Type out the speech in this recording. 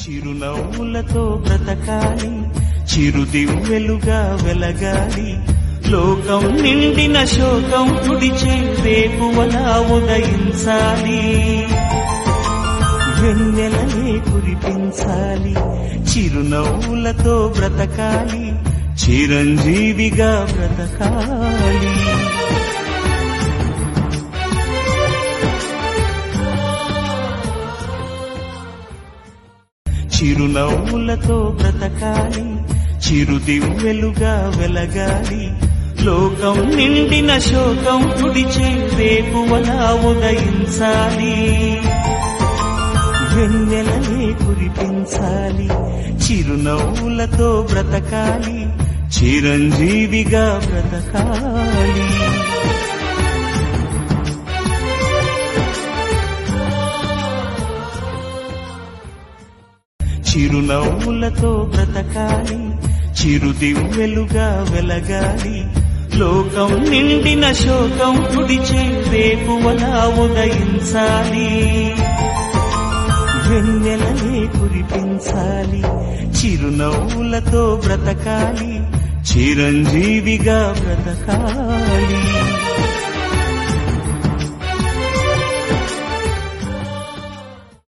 చిరునవ్వులతో బ్రతకాలి, చిరుదివ్వెలుగా వెలగాలి. లోకం నిండిన శోకం తుడిచే వేకువలా ఉదయించాలి. వెన్నెలనే కురిపించాలి, చిరునవ్వులతో బ్రతకాలి, చిరంజీవిగా బ్రతకాలి. చిరునవ్వులతో బ్రతకాలి, చిరుదివ్వెలుగా వెలగాలి. లోకం నిండిన శోకం తుడిచే వేకువలా ఉదయించాలి. వెన్నెలనే కురిపించాలి, చిరునవ్వులతో బ్రతకాలి, చిరంజీవిగా బ్రతకాలి. చిరునవ్వులతో బ్రతకాలి, చిరుదివ్వెలుగా వెలగాలి. లోకం నిండిన శోకం తుడిచే వేకువలా ఉదయించాలి. వెన్నెలనే కురిపించాలి, చిరునవ్వులతో బ్రతకాలి, చిరంజీవిగా బ్రతకాలి.